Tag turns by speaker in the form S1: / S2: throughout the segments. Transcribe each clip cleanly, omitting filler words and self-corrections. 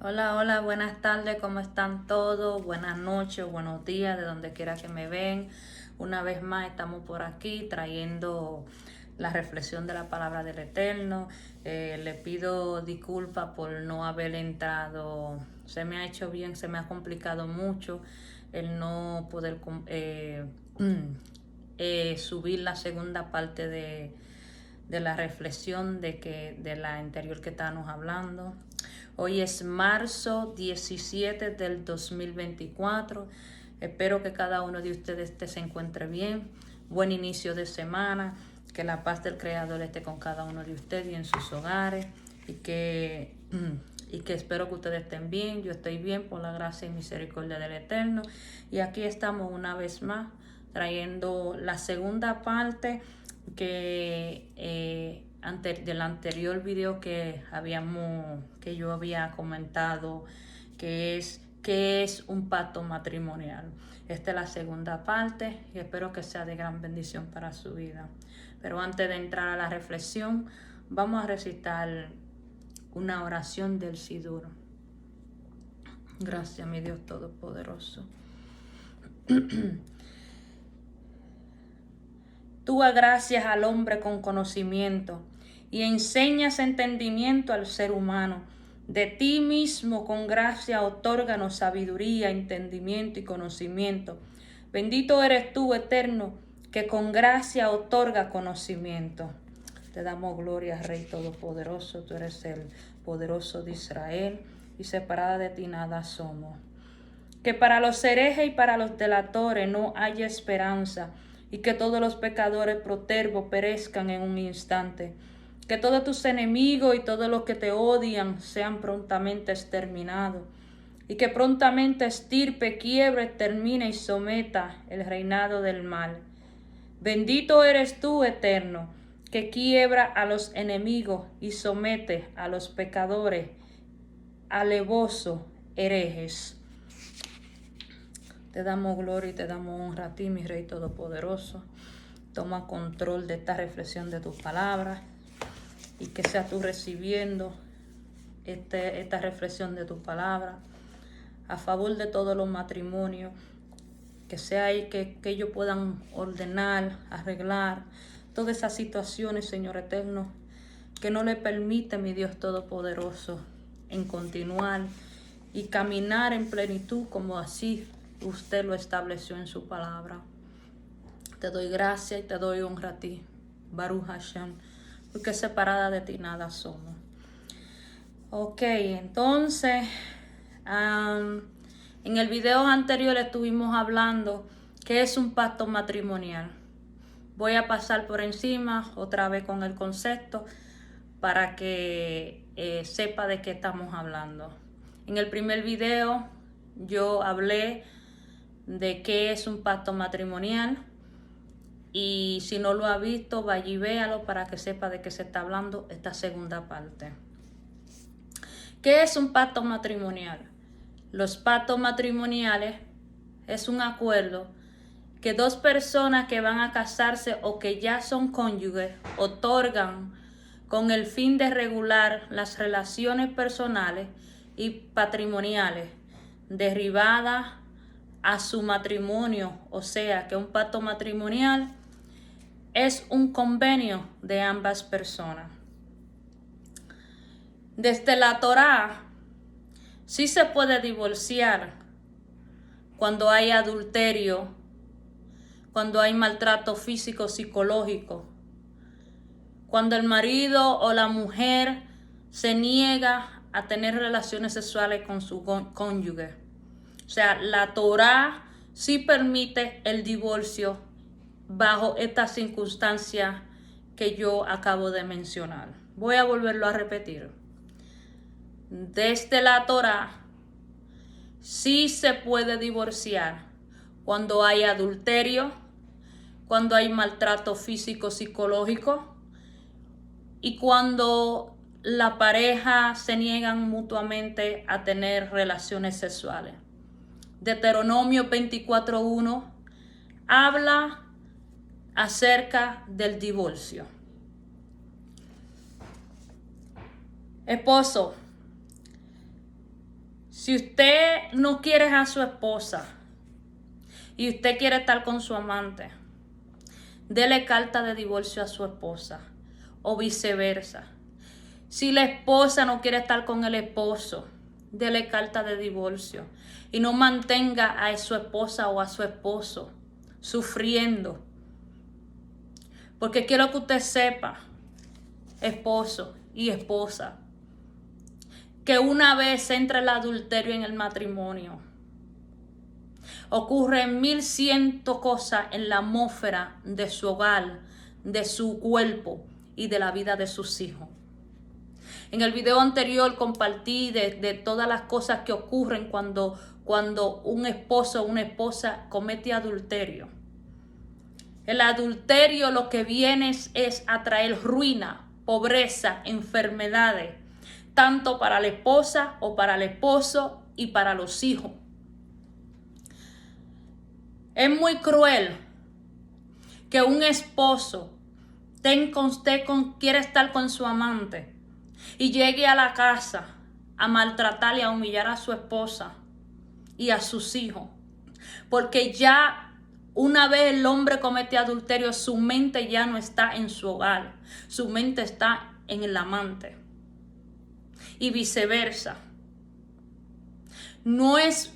S1: Hola, hola, buenas tardes, ¿cómo están todos? Buenas noches, buenos días, de donde quiera que me ven. Una vez más estamos por aquí trayendo la reflexión de la palabra del Eterno. Le pido disculpas por no haber entrado. Se me ha hecho bien, se me ha complicado mucho el no poder subir la segunda parte de la reflexión de la anterior que estábamos hablando. Hoy es marzo 17 del 2024. Espero que cada uno de ustedes se encuentre bien. Buen inicio de semana. Que la paz del Creador esté con cada uno de ustedes y en sus hogares. Y que espero que ustedes estén bien. Yo estoy bien por la gracia y misericordia del Eterno. Y aquí estamos una vez más trayendo la segunda parte del anterior video que yo había comentado, que es un pacto matrimonial. Esta es la segunda parte y espero que sea de gran bendición para su vida. Pero antes de entrar a la reflexión, vamos a recitar una oración del Sidur. Gracias, mi Dios Todopoderoso. Tú agracias al hombre con conocimiento y enseñas entendimiento al ser humano. De ti mismo con gracia otórganos sabiduría, entendimiento y conocimiento. Bendito eres tú, Eterno, que con gracia otorga conocimiento. Te damos gloria, Rey Todopoderoso. Tú eres el poderoso de Israel y separada de ti nada somos. Que para los herejes y para los delatores no haya esperanza, y que todos los pecadores protervos perezcan en un instante. Que todos tus enemigos y todos los que te odian sean prontamente exterminados, y que prontamente estirpe, quiebre, termine y someta el reinado del mal. Bendito eres tú, Eterno, que quiebra a los enemigos y somete a los pecadores, alevosos herejes. Te damos gloria y te damos honra a ti, mi Rey Todopoderoso. Toma control de esta reflexión de tus palabras y que seas tú recibiendo esta reflexión de tus palabras a favor de todos los matrimonios, que sea ahí que ellos puedan ordenar, arreglar todas esas situaciones, Señor Eterno, que no le permite, mi Dios Todopoderoso, en continuar y caminar en plenitud como así usted lo estableció en su palabra. Te doy gracia y te doy honra a ti, Baruch Hashem, porque separada de ti nada somos. Ok, entonces, en el video anterior estuvimos hablando que es un pacto matrimonial. Voy a pasar por encima otra vez con el concepto para que sepa de qué estamos hablando. En el primer video yo hablé de qué es un pacto matrimonial, y si no lo ha visto, vaya y véalo para que sepa de qué se está hablando esta segunda parte. ¿Qué es un pacto matrimonial? Los pactos matrimoniales es un acuerdo que dos personas que van a casarse o que ya son cónyuges otorgan con el fin de regular las relaciones personales y patrimoniales derivadas a su matrimonio. O sea que un pacto matrimonial es un convenio de ambas personas. Desde la Torá, sí se puede divorciar cuando hay adulterio, cuando hay maltrato físico, psicológico, cuando el marido o la mujer se niega a tener relaciones sexuales con su cónyuge. O sea, la Torá sí permite el divorcio bajo estas circunstancias que yo acabo de mencionar. Voy a volverlo a repetir. Desde la Torá sí se puede divorciar cuando hay adulterio, cuando hay maltrato físico, psicológico y cuando la pareja se niegan mutuamente a tener relaciones sexuales. Deuteronomio 24:1 habla acerca del divorcio. Esposo, Si usted no quiere a su esposa y usted quiere estar con su amante, dele carta de divorcio a su esposa o viceversa. Si la esposa no quiere estar con el esposo, dele carta de divorcio y no mantenga a su esposa o a su esposo sufriendo. Porque quiero que usted sepa, esposo y esposa, que una vez entra el adulterio en el matrimonio, ocurren 1100 cosas en la atmósfera de su hogar, de su cuerpo y de la vida de sus hijos. En el video anterior compartí de todas las cosas que ocurren cuando un esposo o una esposa comete adulterio. El adulterio lo que viene es a traer ruina, pobreza, enfermedades, tanto para la esposa o para el esposo y para los hijos. Es muy cruel que un esposo quiera estar con su amante y llegue a la casa a maltratar y a humillar a su esposa y a sus hijos. Porque ya una vez el hombre comete adulterio, su mente ya no está en su hogar. Su mente está en el amante. Y viceversa. No es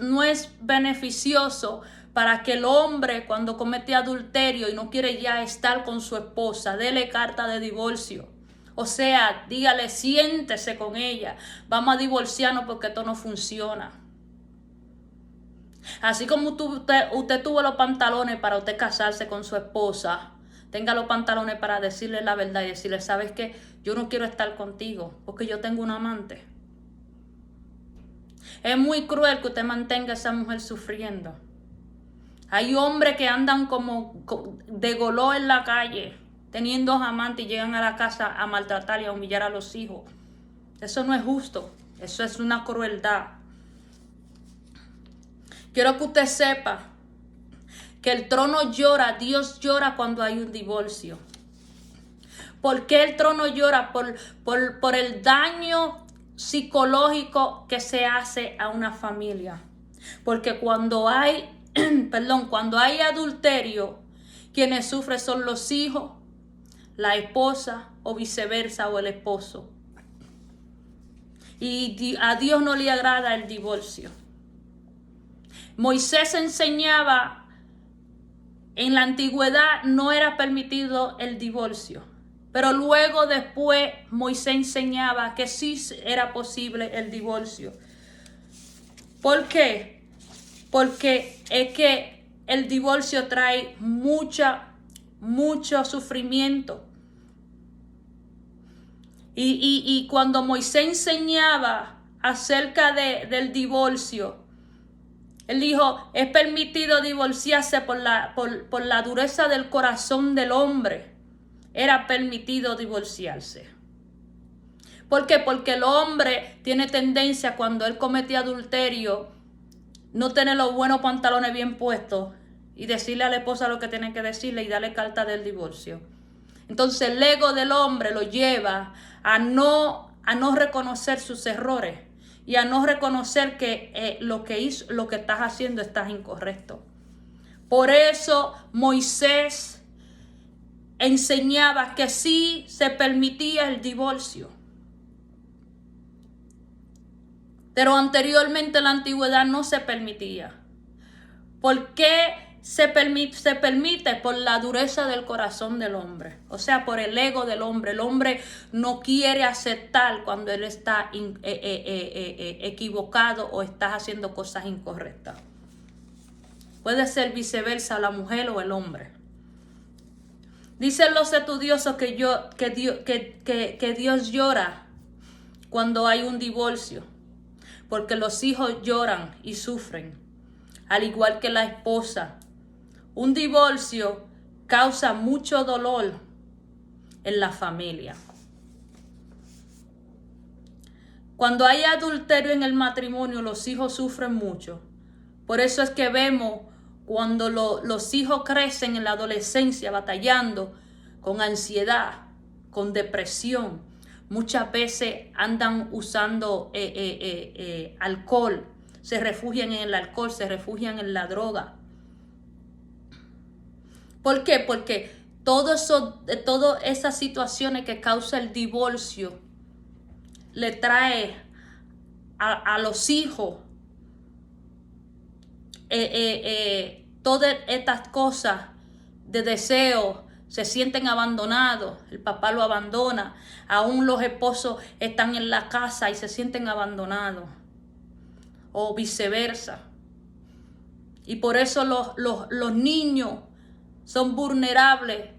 S1: beneficioso para que el hombre, cuando comete adulterio y no quiere ya estar con su esposa, dele carta de divorcio. O sea, dígale, siéntese con ella. Vamos a divorciarnos porque esto no funciona. Así como usted tuvo los pantalones para usted casarse con su esposa, tenga los pantalones para decirle la verdad y decirle, ¿sabes qué? Yo no quiero estar contigo porque yo tengo un amante. Es muy cruel que usted mantenga a esa mujer sufriendo. Hay hombres que andan como de goló en la calle, teniendo amantes y llegan a la casa a maltratar y a humillar a los hijos. Eso no es justo. Eso es una crueldad. Quiero que usted sepa que el trono llora, Dios llora cuando hay un divorcio. ¿Por qué el trono llora? Por el daño psicológico que se hace a una familia. Porque cuando hay, cuando hay adulterio, quienes sufren son los hijos, la esposa o viceversa o el esposo. Y a Dios no le agrada el divorcio. Moisés enseñaba, en la antigüedad no era permitido el divorcio, pero luego después Moisés enseñaba que sí era posible el divorcio. ¿Por qué? Porque es que el divorcio trae mucho sufrimiento. Y cuando Moisés enseñaba acerca del divorcio, él dijo, es permitido divorciarse por la dureza del corazón del hombre. Era permitido divorciarse. ¿Por qué? Porque el hombre tiene tendencia, cuando él comete adulterio, no tener los buenos pantalones bien puestos y decirle a la esposa lo que tiene que decirle y darle carta del divorcio. Entonces el ego del hombre lo lleva a no reconocer sus errores y a no reconocer que lo que estás haciendo estás incorrecto. Por eso Moisés enseñaba que sí se permitía el divorcio. Pero anteriormente en la antigüedad no se permitía. ¿Por qué se permite? Por la dureza del corazón del hombre. O sea, por el ego del hombre. El hombre no quiere aceptar cuando él está equivocado o está haciendo cosas incorrectas. Puede ser viceversa, la mujer o el hombre. Dicen los estudiosos que Dios llora cuando hay un divorcio, porque los hijos lloran y sufren, al igual que la esposa. Un divorcio causa mucho dolor en la familia. Cuando hay adulterio en el matrimonio, los hijos sufren mucho. Por eso es que vemos cuando los hijos crecen en la adolescencia batallando con ansiedad, con depresión. Muchas veces andan usando alcohol se refugian en el alcohol, se refugian en la droga. ¿Por qué? Porque todas esas situaciones que causa el divorcio le trae a los hijos todas estas cosas de deseo, se sienten abandonados, el papá lo abandona, aún los esposos están en la casa y se sienten abandonados, o viceversa. Y por eso los niños son vulnerables,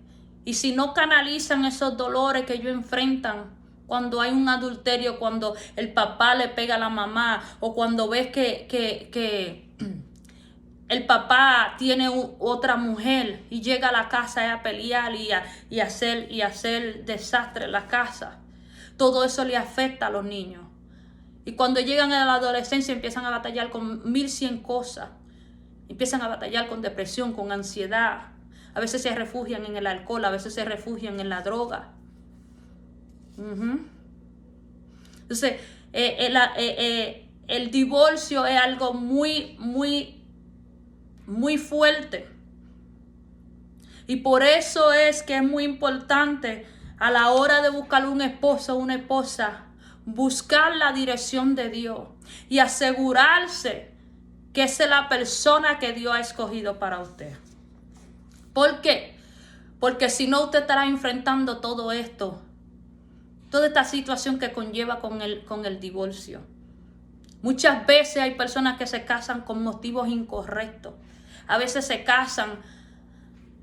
S1: y si no canalizan esos dolores que ellos enfrentan cuando hay un adulterio, cuando el papá le pega a la mamá, o cuando ves que el papá tiene otra mujer y llega a la casa a pelear y hacer desastre en la casa. Todo eso le afecta a los niños. Y cuando llegan a la adolescencia empiezan a batallar con 1100 cosas. Empiezan a batallar con depresión, con ansiedad. A veces se refugian en el alcohol, a veces se refugian en la droga. Entonces, el divorcio es algo muy fuerte. Y por eso es que es muy importante a la hora de buscar un esposo o una esposa, buscar la dirección de Dios y asegurarse que esa es la persona que Dios ha escogido para usted. ¿Por qué? Porque si no, usted estará enfrentando todo esto, toda esta situación que conlleva con el divorcio. Muchas veces hay personas que se casan con motivos incorrectos. A veces se casan.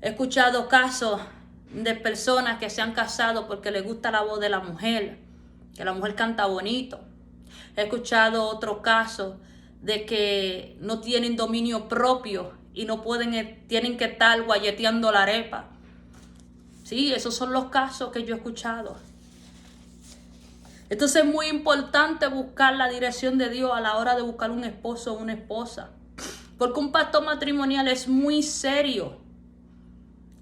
S1: He escuchado casos de personas que se han casado porque les gusta la voz de la mujer, que la mujer canta bonito. He escuchado otros casos de que no tienen dominio propio y no pueden, tienen que estar guayeteando la arepa. Sí, esos son los casos que yo he escuchado. Entonces es muy importante buscar la dirección de Dios a la hora de buscar un esposo o una esposa. Porque un pacto matrimonial es muy serio.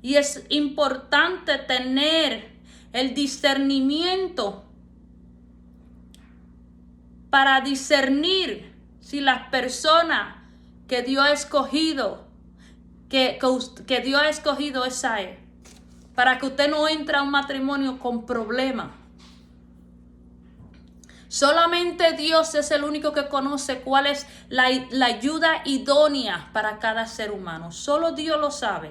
S1: Y es importante tener el discernimiento para discernir si las personas que Dios ha escogido, que Dios ha escogido, esa es. Para que usted no entre a un matrimonio con problemas. Solamente Dios es el único que conoce cuál es la ayuda idónea para cada ser humano. Solo Dios lo sabe.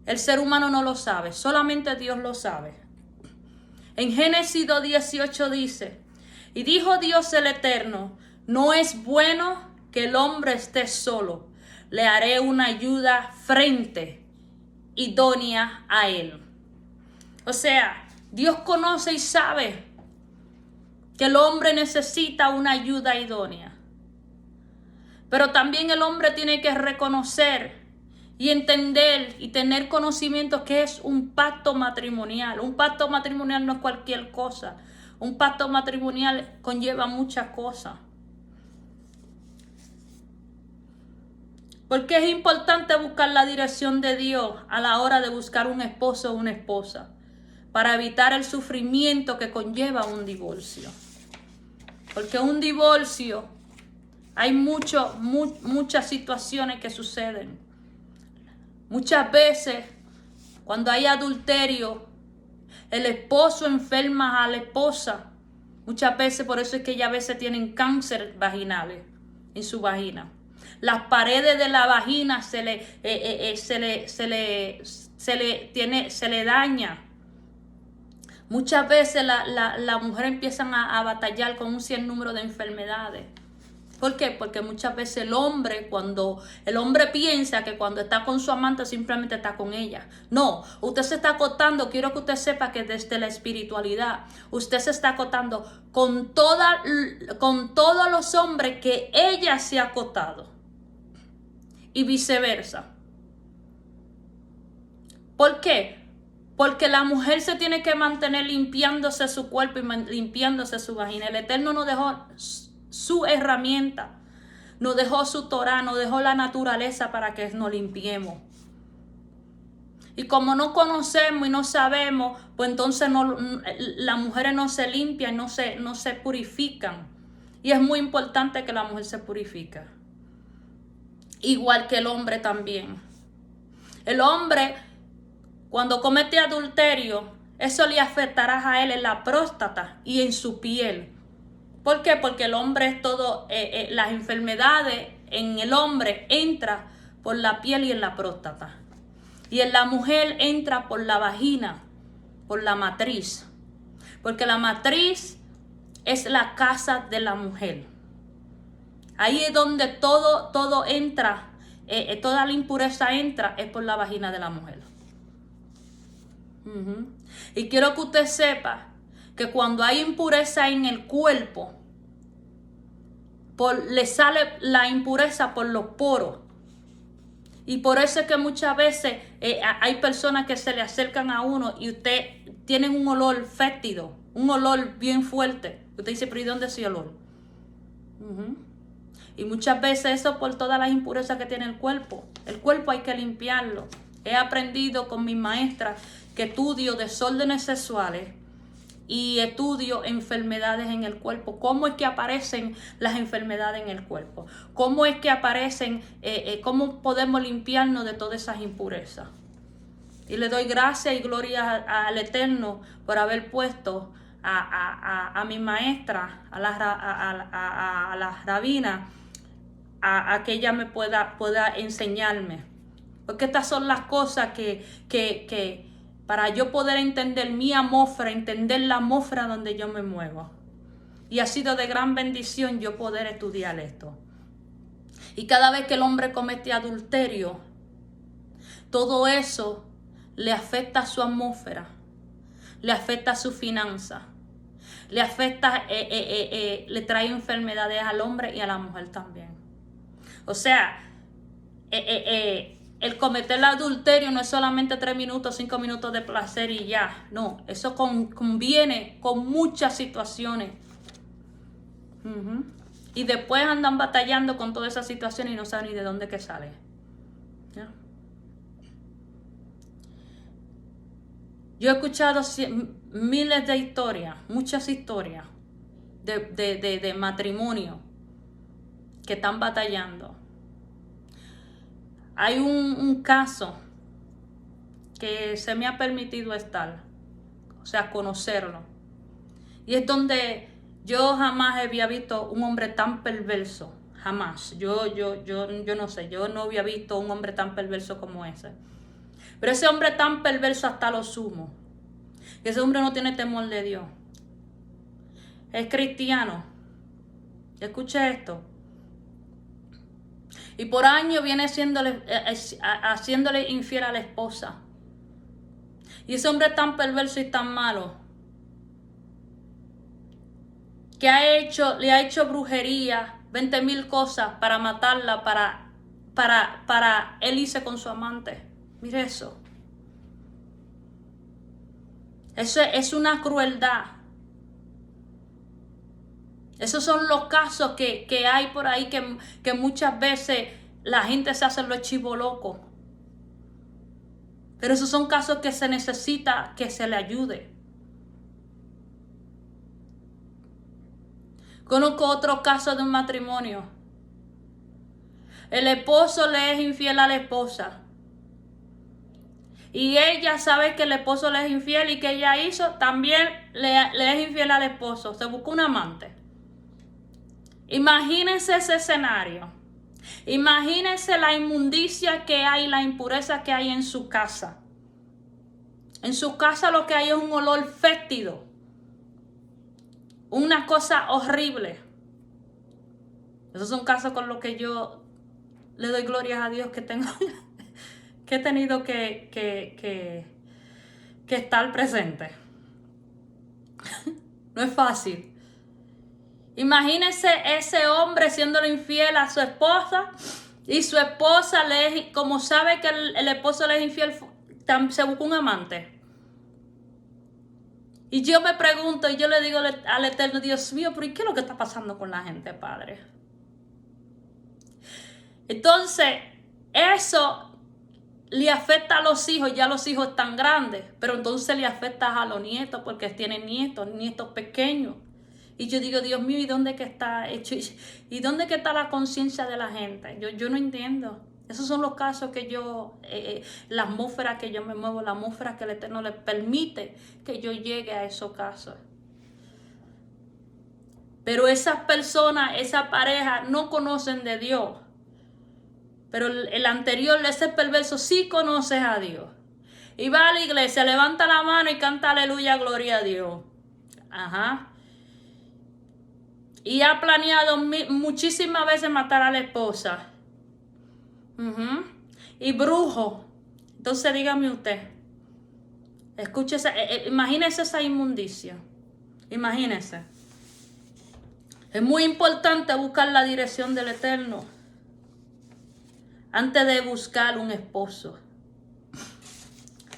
S1: El ser humano no lo sabe. Solamente Dios lo sabe. En Génesis 2:18 dice: y dijo Dios el Eterno, no es bueno que el hombre esté solo. Le haré una ayuda frente idónea a él. O sea, Dios conoce y sabe que el hombre necesita una ayuda idónea. Pero también el hombre tiene que reconocer y entender y tener conocimiento que es un pacto matrimonial. Un pacto matrimonial no es cualquier cosa. Un pacto matrimonial conlleva muchas cosas. Porque es importante buscar la dirección de Dios a la hora de buscar un esposo o una esposa, para evitar el sufrimiento que conlleva un divorcio. Porque un divorcio, hay muchas situaciones que suceden. Muchas veces, cuando hay adulterio, el esposo enferma a la esposa. Muchas veces, por eso es que ella a veces tienen cáncer vaginales en su vagina. Las paredes de la vagina se le daña. Muchas veces la mujer empiezan a batallar con un sinnúmero de enfermedades. ¿Por qué? Porque muchas veces cuando el hombre piensa que cuando está con su amante simplemente está con ella. No, usted se está acotando, quiero que usted sepa que desde la espiritualidad, usted se está acotando con todos los hombres que ella se ha acotado. Y viceversa. ¿Por qué? Porque la mujer se tiene que mantener limpiándose su cuerpo y limpiándose su vagina. El Eterno nos dejó su herramienta, nos dejó su Torah, nos dejó la naturaleza para que nos limpiemos. Y como no conocemos y no sabemos, pues entonces las mujeres no se limpian, no se purifican. Y es muy importante que la mujer se purifique. Igual que el hombre también. El hombre, cuando comete adulterio, eso le afectará a él en la próstata y en su piel. ¿Por qué? Porque el hombre es todo, las enfermedades en el hombre entra por la piel y en la próstata. Y en la mujer entra por la vagina, por la matriz. Porque la matriz es la casa de la mujer. Ahí es donde todo entra, toda la impureza entra, es por la vagina de la mujer. Y quiero que usted sepa que cuando hay impureza en el cuerpo, le sale la impureza por los poros. Y por eso es que muchas veces hay personas que se le acercan a uno y usted tiene un olor fétido, un olor bien fuerte. Usted dice, pero ¿y dónde es ese olor? Y muchas veces eso por todas las impurezas que tiene el cuerpo. El cuerpo hay que limpiarlo. He aprendido con mis maestras que estudio desórdenes sexuales y estudio enfermedades en el cuerpo. ¿Cómo es que aparecen las enfermedades en el cuerpo? ¿Cómo es que aparecen, cómo podemos limpiarnos de todas esas impurezas? Y le doy gracias y gloria al Eterno por haber puesto a mi maestra, a la rabina, a que ella me pueda enseñarme. Porque estas son las cosas que para yo poder entender mi atmósfera, entender la atmósfera donde yo me muevo. Y ha sido de gran bendición yo poder estudiar esto. Y cada vez que el hombre comete adulterio, todo eso le afecta a su atmósfera, le afecta a su finanza, le afecta, le trae enfermedades al hombre y a la mujer también. O sea, el cometer el adulterio no es solamente 3 minutos, 5 minutos de placer y ya. No, eso conviene con muchas situaciones. Y después andan batallando con todas esas situaciones y no saben ni de dónde que sale. ¿Ya? Yo he escuchado miles de historias, muchas historias de matrimonio que están batallando. Hay un caso que se me ha permitido estar, o sea, conocerlo. Y es donde yo jamás había visto un hombre tan perverso, jamás. Yo no sé, yo no había visto un hombre tan perverso como ese. Pero ese hombre tan perverso hasta lo sumo, que ese hombre no tiene temor de Dios. Es cristiano. Escuche esto. Y por años viene haciéndole infiel a la esposa. Y ese hombre tan perverso y tan malo, que le ha hecho brujería, 20,000 cosas para matarla, para él irse con su amante. Mire eso. Eso es una crueldad. Esos son los casos que hay por ahí que muchas veces la gente se hace los chivos locos. Pero esos son casos que se necesita que se le ayude. Conozco otro caso de un matrimonio. El esposo le es infiel a la esposa. Y ella sabe que el esposo le es infiel y que ella hizo, también le es infiel al esposo. Se buscó un amante. Imagínense ese escenario. Imagínense la inmundicia que hay, la impureza que hay en su casa. En su casa lo que hay es un olor fétido. Una cosa horrible. Esos son casos con los que yo le doy glorias a Dios que tengo, que he tenido que estar presente. No es fácil. Imagínense ese hombre siéndole infiel a su esposa y su esposa, como sabe que el esposo le es infiel, se busca un amante. Y yo me pregunto y yo le digo al Eterno, Dios mío, pero ¿y qué es lo que está pasando con la gente, Padre? Entonces, eso le afecta a los hijos, ya los hijos están grandes, pero entonces le afecta a los nietos porque tienen nietos pequeños. Y yo digo, Dios mío, ¿y dónde que está hecho? ¿Y dónde que está la conciencia de la gente? Yo no entiendo. Esos son los casos que la atmósfera que yo me muevo, la atmósfera que el Eterno le permite que yo llegue a esos casos. Pero esas personas, esa pareja, no conocen de Dios. Pero el anterior, ese perverso, sí conoce a Dios. Y va a la iglesia, levanta la mano y canta aleluya, gloria a Dios. Ajá. Y ha planeado muchísimas veces matar a la esposa. Y brujo. Entonces dígame usted. Escúchese, imagínese esa inmundicia. Imagínese. Es muy importante buscar la dirección del Eterno antes de buscar un esposo.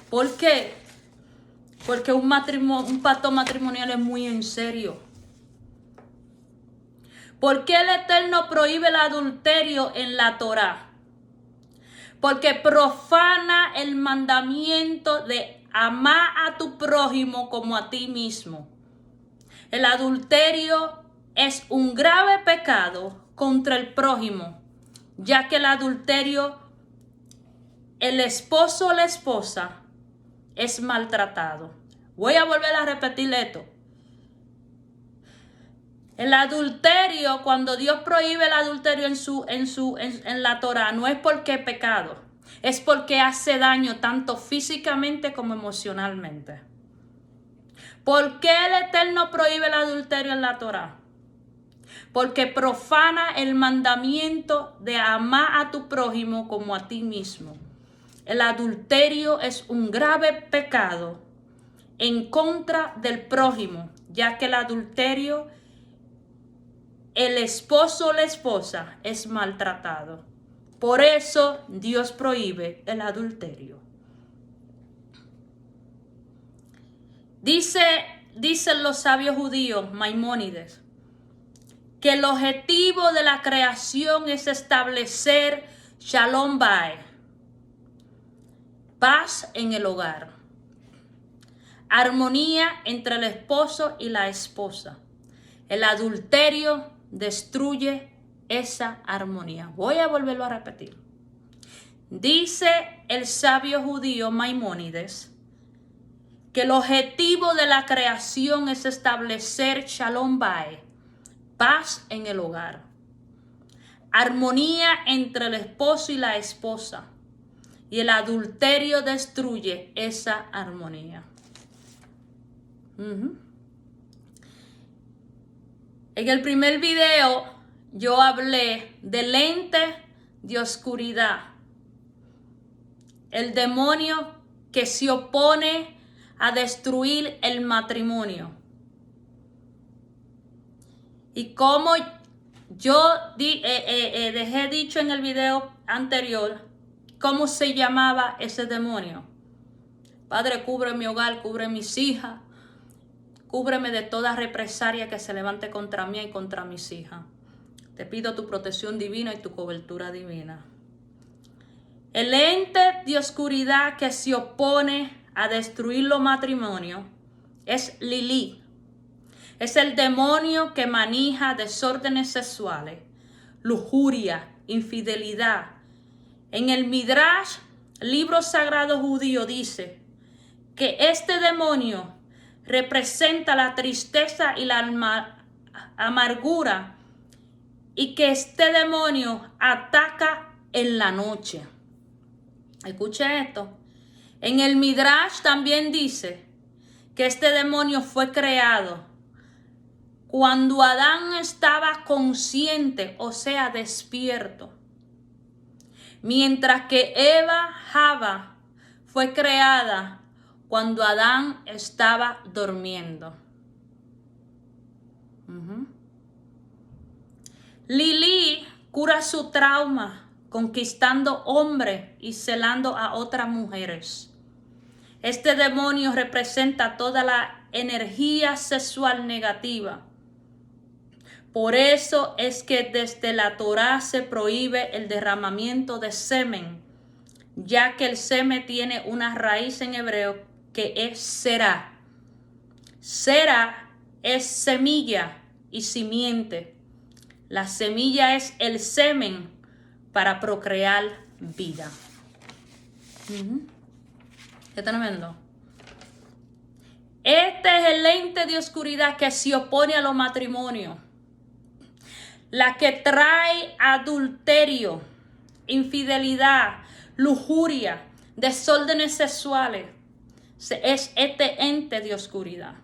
S1: ¿Por qué? Porque un pacto matrimonial es muy en serio. ¿Por qué el Eterno prohíbe el adulterio en la Torá? Porque profana el mandamiento de amar a tu prójimo como a ti mismo. El adulterio es un grave pecado contra el prójimo, ya que el adulterio, el esposo o la esposa es maltratado. Voy a volver a repetir esto. El adulterio, cuando Dios prohíbe el adulterio en la Torá, no es porque es pecado, es porque hace daño tanto físicamente como emocionalmente. ¿Por qué el Eterno prohíbe el adulterio en la Torá? Porque profana el mandamiento de amar a tu prójimo como a ti mismo. El adulterio es un grave pecado en contra del prójimo, ya que el adulterio, el esposo o la esposa es maltratado. Por eso Dios prohíbe el adulterio. Dicen los sabios judíos, Maimónides, que el objetivo de la creación es establecer Shalom Bayit, paz en el hogar, armonía entre el esposo y la esposa. El adulterio destruye esa armonía. Voy a volverlo a repetir. Dice el sabio judío Maimónides que el objetivo de la creación es establecer Shalom Bayit, paz en el hogar, armonía entre el esposo y la esposa, y el adulterio destruye esa armonía. En el primer video yo hablé del ente de oscuridad, el demonio que se opone a destruir el matrimonio. Y como yo dejé dicho en el video anterior, ¿cómo se llamaba ese demonio? Padre, cubre mi hogar, cubre mis hijas, cúbreme de toda represalia que se levante contra mí y contra mis hijas. Te pido tu protección divina y tu cobertura divina. El ente de oscuridad que se opone a destruir los matrimonios es Lilith. Es el demonio que maneja desórdenes sexuales, lujuria, infidelidad. En el Midrash, libro sagrado judío, dice que este demonio representa la tristeza y la amargura y que este demonio ataca en la noche. Escuche esto. En el Midrash también dice que este demonio fue creado cuando Adán estaba consciente, o sea, despierto. Mientras que Java fue creada cuando Adán estaba durmiendo. Lilith cura su trauma conquistando hombres y celando a otras mujeres. Este demonio representa toda la energía sexual negativa. Por eso es que desde la Torá se prohíbe el derramamiento de semen, ya que el semen tiene una raíz en hebreo que es será. Será es semilla y simiente. La semilla es el semen para procrear vida. ¿Qué están viendo? Este es el ente de oscuridad que se opone a los matrimonios. La que trae adulterio, infidelidad, lujuria, desórdenes sexuales. Es este ente de oscuridad.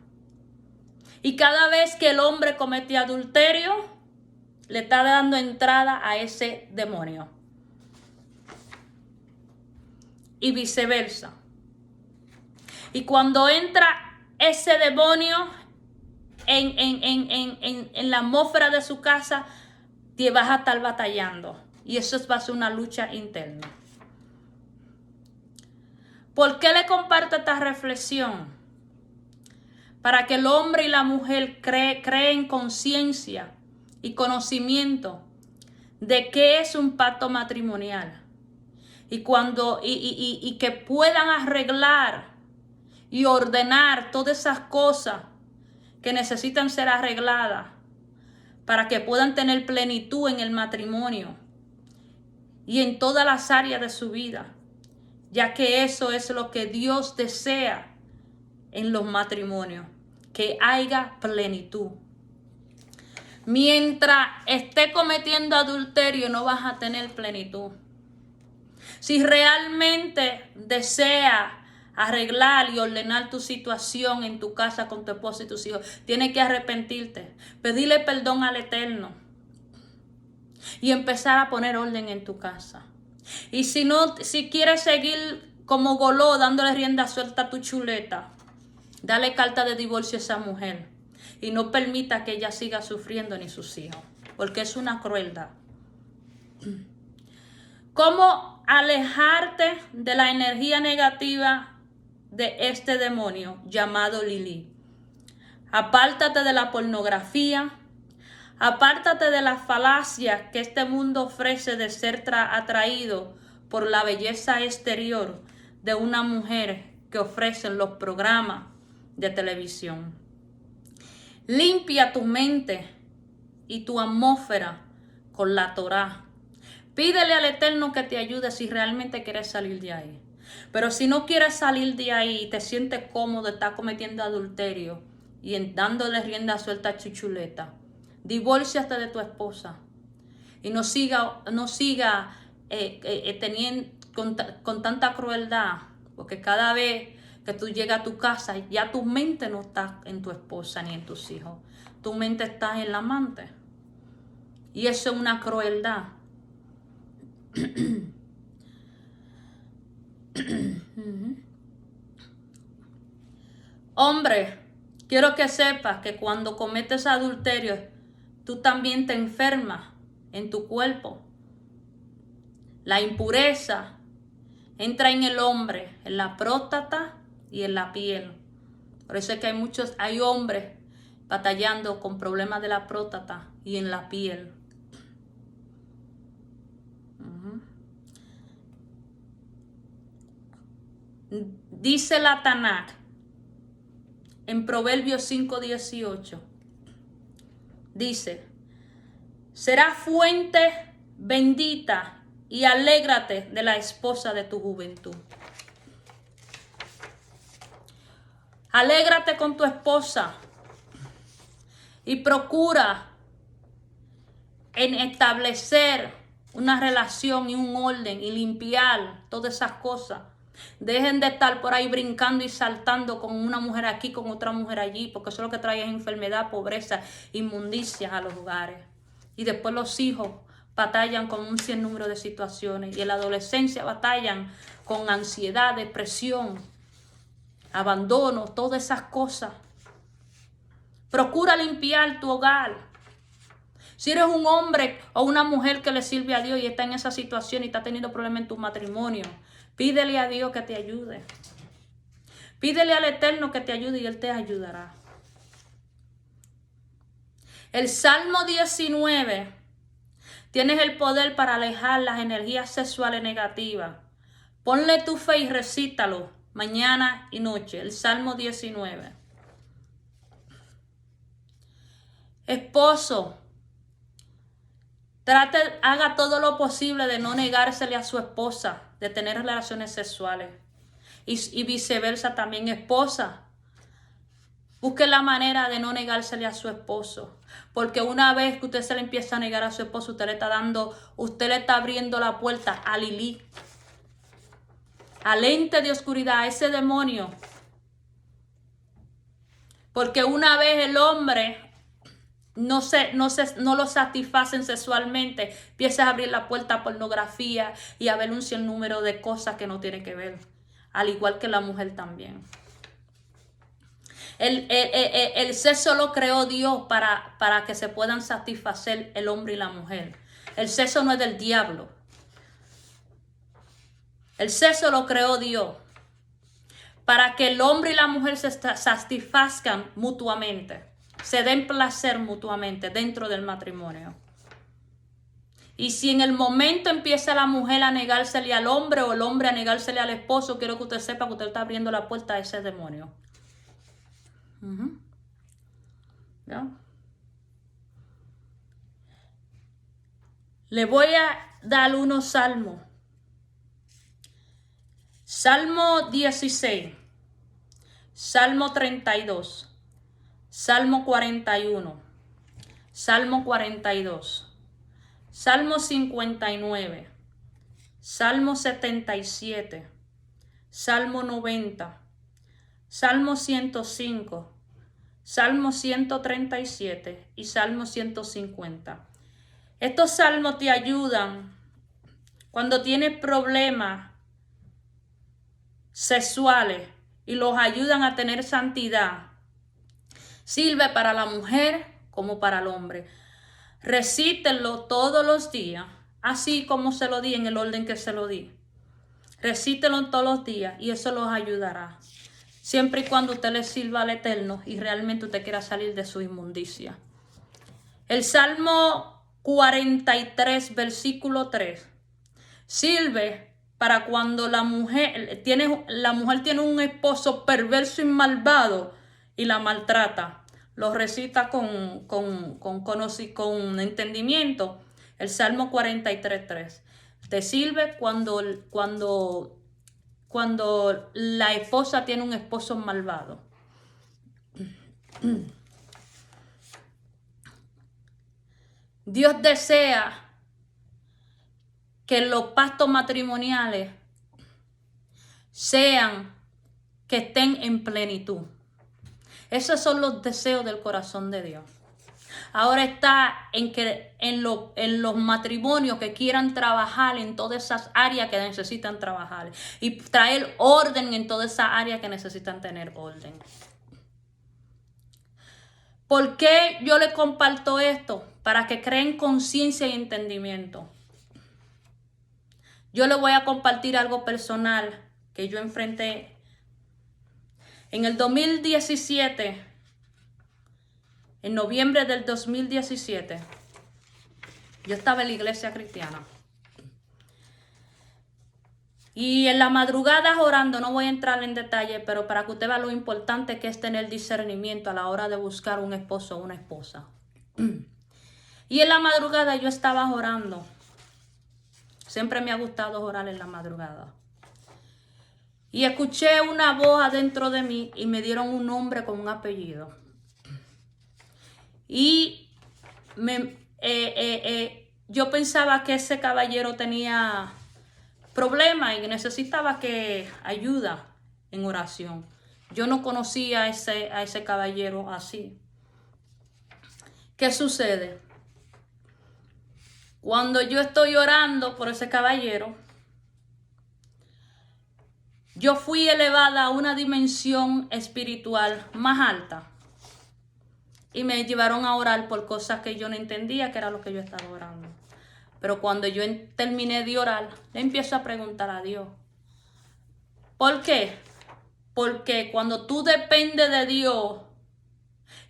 S1: Y cada vez que el hombre comete adulterio, le está dando entrada a ese demonio. Y viceversa. Y cuando entra ese demonio en la atmósfera de su casa, te vas a estar batallando. Y eso va a ser una lucha interna. ¿Por qué le comparto esta reflexión? Para que el hombre y la mujer creen conciencia y conocimiento de qué es un pacto matrimonial. Y que puedan arreglar y ordenar todas esas cosas que necesitan ser arregladas para que puedan tener plenitud en el matrimonio y en todas las áreas de su vida, ya que eso es lo que Dios desea en los matrimonios, que haya plenitud. Mientras esté cometiendo adulterio, no vas a tener plenitud. Si realmente desea arreglar y ordenar tu situación en tu casa con tu esposa y tus hijos, tienes que arrepentirte, pedirle perdón al Eterno y empezar a poner orden en tu casa. Y si quieres seguir como goló dándole rienda suelta a tu chuleta, dale carta de divorcio a esa mujer y no permita que ella siga sufriendo ni sus hijos, porque es una crueldad. ¿Cómo alejarte de la energía negativa de este demonio llamado Lilith? Apártate de la pornografía, apártate de las falacias que este mundo ofrece de ser atraído por la belleza exterior de una mujer que ofrecen los programas de televisión. Limpia tu mente y tu atmósfera con la Torá. Pídele al Eterno que te ayude si realmente quieres salir de ahí. Pero si no quieres salir de ahí y te sientes cómodo, estás cometiendo adulterio y dándole rienda suelta a chuchuleta, divórciate de tu esposa y no siga teniendo con tanta crueldad, porque cada vez que tú llegas a tu casa, ya tu mente no está en tu esposa ni en tus hijos. Tu mente está en la amante. Y eso es una crueldad. Hombre, quiero que sepas que cuando cometes adulterio, tú también te enfermas en tu cuerpo. La impureza entra en el hombre, en la próstata y en la piel. Por eso es que hay hombres batallando con problemas de la próstata y en la piel. Dice la Tanakh en Proverbios 5:18. Dice: será fuente bendita y alégrate de la esposa de tu juventud. Alégrate con tu esposa y procura en establecer una relación y un orden y limpiar todas esas cosas. Dejen de estar por ahí brincando y saltando con una mujer aquí, con otra mujer allí, porque eso es lo que trae es enfermedad, pobreza, inmundicia a los hogares. Y después los hijos batallan con un sinnúmero de situaciones y en la adolescencia batallan con ansiedad, depresión, abandono, todas esas cosas. Procura limpiar tu hogar. Si eres un hombre o una mujer que le sirve a Dios y está en esa situación y está teniendo problemas en tu matrimonio, pídele a Dios que te ayude. Pídele al Eterno que te ayude y Él te ayudará. El Salmo 19, tienes el poder para alejar las energías sexuales negativas. Ponle tu fe y recítalo mañana y noche. El Salmo 19. Esposo, haga todo lo posible de no negársele a su esposa, de tener relaciones sexuales. Y viceversa también, esposa. Busque la manera de no negársele a su esposo. Porque una vez que usted se le empieza a negar a su esposo, usted le está abriendo la puerta a Lilith, al ente de oscuridad, a ese demonio. Porque una vez el hombre no lo satisfacen sexualmente, empieza a abrir la puerta a pornografía y a ver un sinnúmero de cosas que no tiene que ver. Al igual que la mujer también. El sexo lo creó Dios para que se puedan satisfacer el hombre y la mujer. El sexo no es del diablo. El sexo lo creó Dios para que el hombre y la mujer se satisfazcan mutuamente, se den placer mutuamente dentro del matrimonio. Y si en el momento empieza la mujer a negársele al hombre o el hombre a negársele al esposo, quiero que usted sepa que usted está abriendo la puerta a ese demonio. ¿Ya? Le voy a dar unos salmos. Salmo 16, Salmo 32, Salmo 41, Salmo 42, Salmo 59, Salmo 77, Salmo 90, Salmo 105, Salmo 137 y Salmo 150. Estos salmos te ayudan cuando tienes problemas sexuales y los ayudan a tener santidad. Sirve para la mujer como para el hombre. Recítenlo todos los días, así como se lo di en el orden que se lo di. Recítenlo todos los días y eso los ayudará. Siempre y cuando usted le sirva al Eterno y realmente usted quiera salir de su inmundicia. El Salmo 43, versículo 3. Sirve para cuando la mujer tiene un esposo perverso y malvado y la maltrata. Lo recita con entendimiento. El Salmo 43, 3. Te sirve cuando la esposa tiene un esposo malvado. Dios desea que los pactos matrimoniales que estén en plenitud. Esos son los deseos del corazón de Dios. Ahora está en los matrimonios que quieran trabajar en todas esas áreas que necesitan trabajar y traer orden en todas esas áreas que necesitan tener orden. ¿Por qué yo le comparto esto? Para que creen conciencia y entendimiento. Yo le voy a compartir algo personal que yo enfrenté en el 2017. En noviembre del 2017, yo estaba en la iglesia cristiana. Y en la madrugada orando, no voy a entrar en detalle, pero para que usted vea lo importante que es tener discernimiento a la hora de buscar un esposo o una esposa. Y en la madrugada yo estaba orando. Siempre me ha gustado orar en la madrugada. Y escuché una voz adentro de mí y me dieron un nombre con un apellido. Y yo pensaba que ese caballero tenía problemas y necesitaba ayuda en oración. Yo no conocía a ese caballero así. ¿Qué sucede? Cuando yo estoy orando por ese caballero, yo fui elevada a una dimensión espiritual más alta. Y me llevaron a orar por cosas que yo no entendía que era lo que yo estaba orando. Pero cuando yo terminé de orar, le empiezo a preguntar a Dios. ¿Por qué? Porque cuando tú dependes de Dios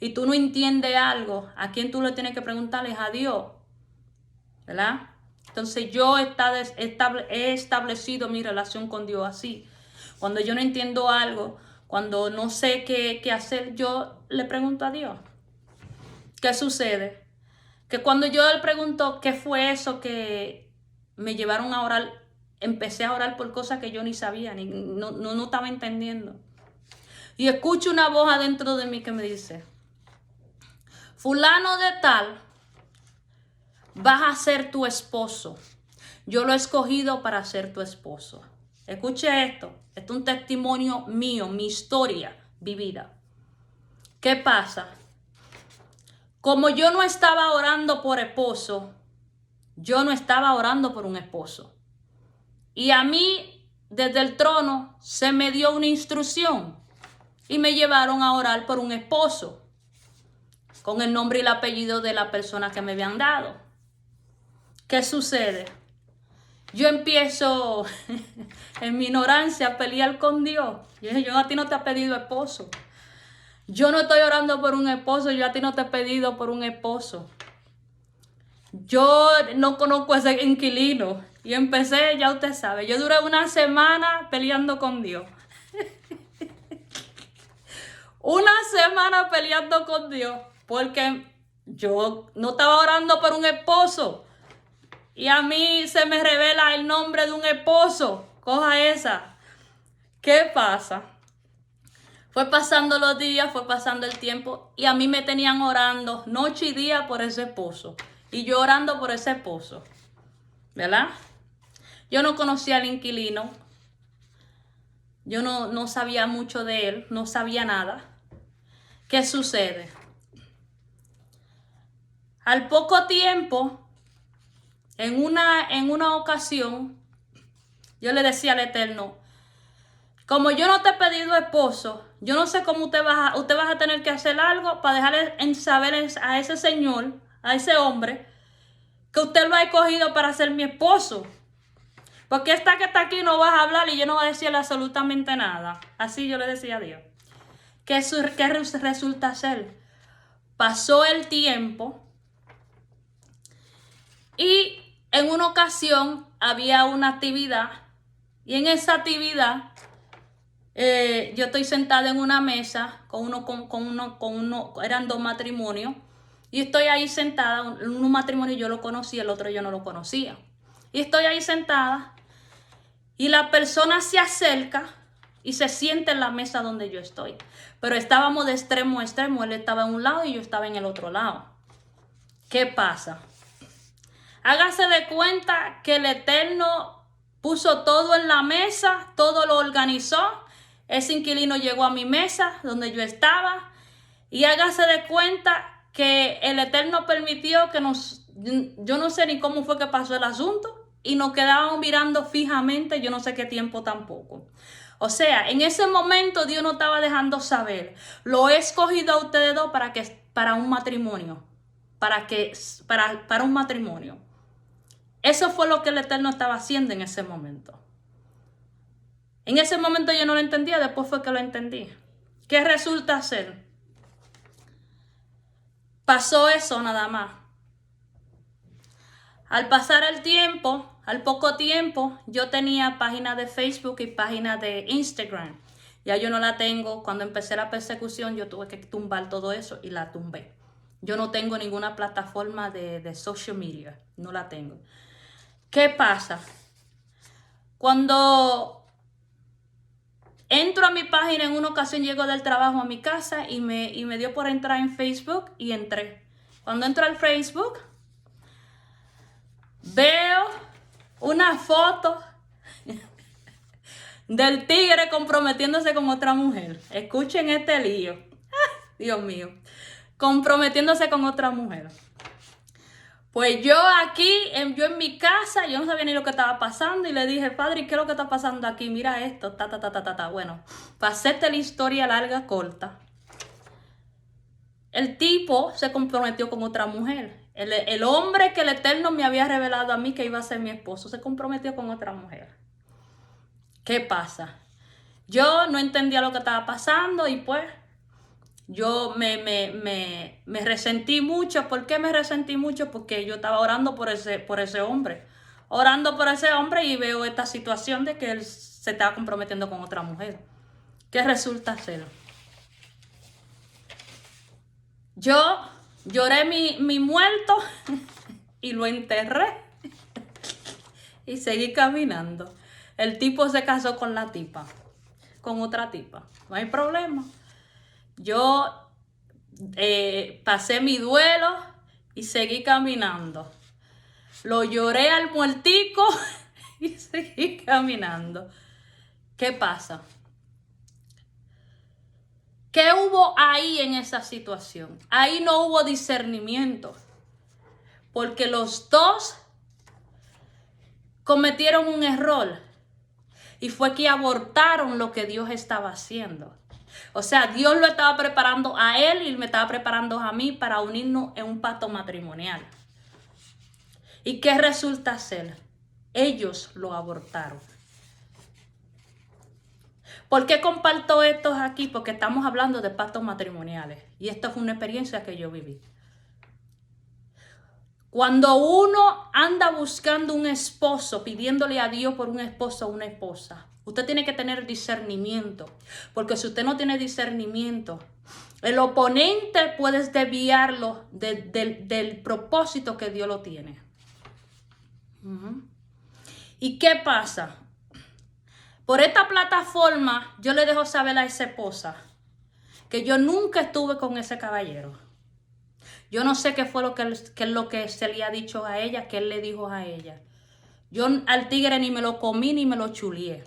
S1: y tú no entiendes algo, ¿a quién tú le tienes que preguntar? Es a Dios. ¿Verdad? Entonces yo he establecido mi relación con Dios así. Cuando yo no entiendo algo, cuando no sé qué hacer, yo le pregunto a Dios. ¿Qué sucede? Que cuando yo le pregunto qué fue eso que me llevaron a orar, empecé a orar por cosas que yo ni sabía, no estaba entendiendo. Y escucho una voz adentro de mí que me dice, fulano de tal, vas a ser tu esposo. Yo lo he escogido para ser tu esposo. Escuche esto. Esto es un testimonio mío, mi historia vivida. ¿Qué pasa? Como yo no estaba orando por esposo, yo no estaba orando por un esposo. Y a mí, desde el trono, se me dio una instrucción. Y me llevaron a orar por un esposo. Con el nombre y el apellido de la persona que me habían dado. ¿Qué sucede? Yo empiezo en mi ignorancia a pelear con Dios. Yo a ti no te he pedido esposo. Yo no estoy orando por un esposo, yo a ti no te he pedido por un esposo. Yo no conozco a ese inquilino. Y empecé, ya usted sabe, yo duré una semana peleando con Dios. Una semana peleando con Dios. Porque yo no estaba orando por un esposo. Y a mí se me revela el nombre de un esposo. Coja esa. ¿Qué pasa? Fue pasando los días, fue pasando el tiempo. Y a mí me tenían orando noche y día por ese esposo. Y yo orando por ese esposo. ¿Verdad? Yo no conocía al inquilino. Yo no sabía mucho de él. No sabía nada. ¿Qué sucede? Al poco tiempo, en una ocasión, yo le decía al Eterno, como yo no te he pedido esposo, yo no sé cómo usted va a tener que hacer algo para dejarle en saber a ese señor, a ese hombre, que usted lo ha escogido para ser mi esposo. Porque esta que está aquí no vas a hablar y yo no voy a decirle absolutamente nada. Así yo le decía a Dios. ¿Qué resulta ser? Pasó el tiempo y en una ocasión había una actividad y en esa actividad yo estoy sentada en una mesa con uno, eran 2 matrimonios y estoy ahí sentada, un matrimonio yo lo conocía, el otro yo no lo conocía. Y estoy ahí sentada y la persona se acerca y se sienta en la mesa donde yo estoy. Pero estábamos de extremo a extremo, él estaba en un lado y yo estaba en el otro lado. ¿Qué pasa? Hágase de cuenta que el Eterno puso todo en la mesa, todo lo organizó. Ese inquilino llegó a mi mesa donde yo estaba y hágase de cuenta que el Eterno permitió que yo no sé ni cómo fue que pasó el asunto y nos quedábamos mirando fijamente, yo no sé qué tiempo tampoco. O sea, en ese momento Dios nos estaba dejando saber, lo he escogido a ustedes dos para un matrimonio, para un matrimonio. Eso fue lo que el Eterno estaba haciendo en ese momento. En ese momento yo no lo entendía, después fue que lo entendí. ¿Qué resulta ser? Pasó eso nada más. Al pasar el tiempo, al poco tiempo, yo tenía página de Facebook y página de Instagram. Ya yo no la tengo. Cuando empecé la persecución, yo tuve que tumbar todo eso y la tumbé. Yo no tengo ninguna plataforma de social media. No la tengo. ¿Qué pasa? Cuando entro a mi página, en una ocasión llego del trabajo a mi casa y me dio por entrar en Facebook y entré. Cuando entro al Facebook, veo una foto del tigre comprometiéndose con otra mujer. Escuchen este lío. Dios mío. Comprometiéndose con otra mujer. Pues yo aquí, yo en mi casa, yo no sabía ni lo que estaba pasando y le dije, padre, ¿qué es lo que está pasando aquí? Mira esto, Bueno, para hacerte la historia larga, corta. El tipo se comprometió con otra mujer. El hombre que el Eterno me había revelado a mí que iba a ser mi esposo, se comprometió con otra mujer. ¿Qué pasa? Yo no entendía lo que estaba pasando y pues yo me resentí mucho. ¿Por qué me resentí mucho? Porque yo estaba orando por ese hombre. Orando por ese hombre y veo esta situación de que él se estaba comprometiendo con otra mujer. ¿Qué resulta ser? Yo Lloré mi muerto y lo enterré y seguí caminando. El tipo se casó con la tipa, con otra tipa. No hay problema. Yo pasé mi duelo y seguí caminando. Lo lloré al muertico y seguí caminando. ¿Qué pasa? ¿Qué hubo ahí en esa situación? Ahí no hubo discernimiento, porque los dos cometieron un error y fue que abortaron lo que Dios estaba haciendo. O sea, Dios lo estaba preparando a él y me estaba preparando a mí para unirnos en un pacto matrimonial. ¿Y qué resulta ser? Ellos lo abortaron. ¿Por qué comparto esto aquí? Porque estamos hablando de pactos matrimoniales. Y esta fue una experiencia que yo viví. Cuando uno anda buscando un esposo, pidiéndole a Dios por un esposo o una esposa, usted tiene que tener discernimiento. Porque si usted no tiene discernimiento, el oponente puede desviarlo del propósito que Dios lo tiene. ¿Y qué pasa? Por esta plataforma yo le dejo saber a esa esposa que yo nunca estuve con ese caballero. Yo no sé qué fue lo que se le ha dicho a ella, que él le dijo a ella. Yo al tigre ni me lo comí ni me lo chulié.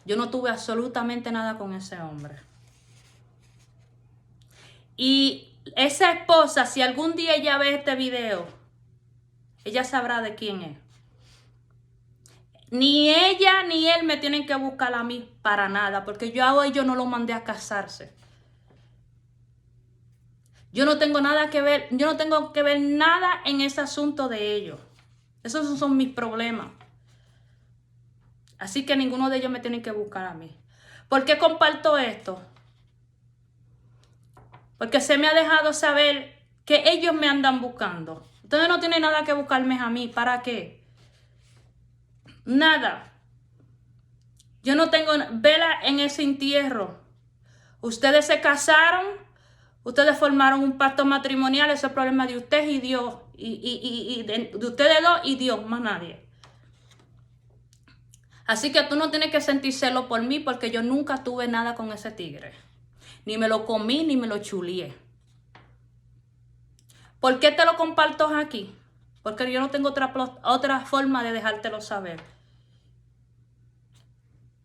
S1: Yo no tuve absolutamente nada con ese hombre. Y esa esposa, si algún día ella ve este video, ella sabrá de quién es. Ni ella ni él me tienen que buscar a mí para nada, porque yo a ellos no lo mandé a casarse. Yo no tengo nada que ver, yo no tengo que ver nada en ese asunto de ellos. Esos son mis problemas. Así que ninguno de ellos me tiene que buscar a mí. ¿Por qué comparto esto? Porque se me ha dejado saber que ellos me andan buscando. Ustedes no tienen nada que buscarme a mí. ¿Para qué? Nada. Yo no tengo vela en ese entierro. Ustedes se casaron, ustedes formaron un pacto matrimonial, ese es el problema de ustedes y Dios, y de ustedes dos y Dios, más nadie. Así que tú no tienes que sentir celo por mí, porque yo nunca tuve nada con ese tigre. Ni me lo comí, ni me lo chulié. ¿Por qué te lo comparto aquí? Porque yo no tengo otra forma de dejártelo saber.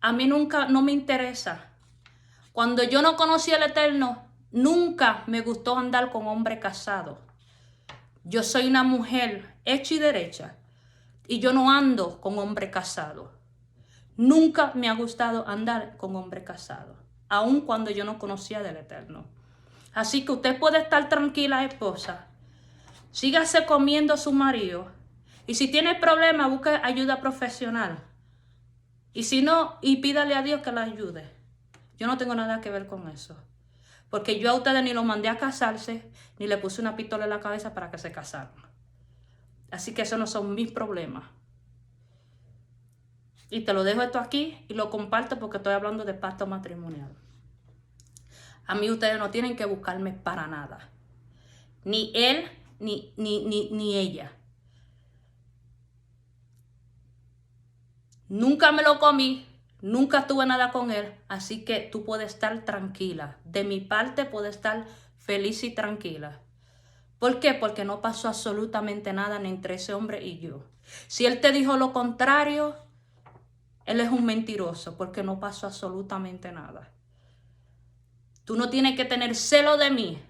S1: A mí nunca, no me interesa. Cuando yo no conocí al Eterno, nunca me gustó andar con hombre casado. Yo soy una mujer hecha y derecha y yo no ando con hombre casado. Nunca me ha gustado andar con hombre casado, aun cuando yo no conocía del Eterno. Así que usted puede estar tranquila, esposa. Sígase comiendo a su marido. Y si tiene problemas, busque ayuda profesional. Y si no, y pídale a Dios que la ayude. Yo no tengo nada que ver con eso. Porque yo a ustedes ni los mandé a casarse, ni le puse una pistola en la cabeza para que se casaran. Así que esos no son mis problemas. Y te lo dejo esto aquí y lo comparto porque estoy hablando de pacto matrimonial. A mí ustedes no tienen que buscarme para nada. Ni él, ni ella. Nunca me lo comí. Nunca tuve nada con él, así que tú puedes estar tranquila. De mi parte puedes estar feliz y tranquila. ¿Por qué? Porque no pasó absolutamente nada entre ese hombre y yo. Si él te dijo lo contrario, él es un mentiroso, porque no pasó absolutamente nada. Tú no tienes que tener celo de mí,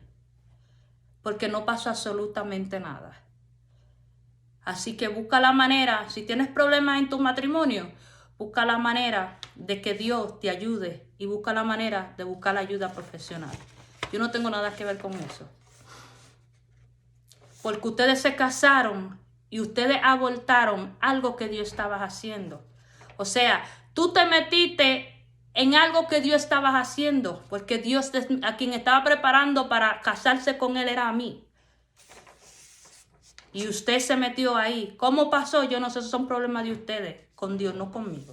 S1: porque no pasó absolutamente nada. Así que busca la manera, si tienes problemas en tu matrimonio, busca la manera de que Dios te ayude y busca la manera de buscar la ayuda profesional. Yo no tengo nada que ver con eso. Porque ustedes se casaron y ustedes abortaron algo que Dios estaba haciendo. O sea, tú te metiste en algo que Dios estaba haciendo, porque Dios a quien estaba preparando para casarse con él era a mí. Y usted se metió ahí. ¿Cómo pasó? Yo no sé, esos son problemas de ustedes, con Dios, no conmigo.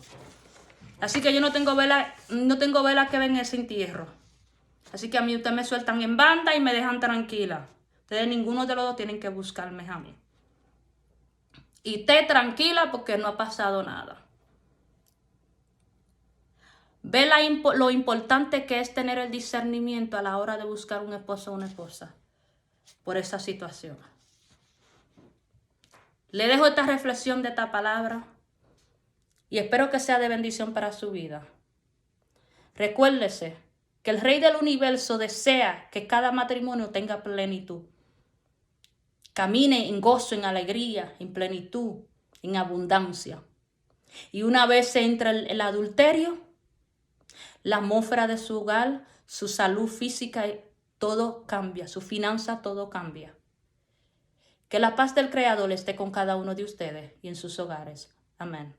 S1: Así que yo no tengo vela que ven ese entierro. Así que a mí ustedes me sueltan en banda y me dejan tranquila. Ustedes ninguno de los dos tienen que buscarme a mí. Y esté tranquila porque no ha pasado nada. Ve lo importante que es tener el discernimiento a la hora de buscar un esposo o una esposa por esa situación. Le dejo esta reflexión de esta palabra y espero que sea de bendición para su vida. Recuérdese que el Rey del Universo desea que cada matrimonio tenga plenitud. Camine en gozo, en alegría, en plenitud, en abundancia. Y una vez se entra el adulterio, la atmósfera de su hogar, su salud física, todo cambia, su finanza, todo cambia. Que la paz del Creador esté con cada uno de ustedes y en sus hogares. Amén.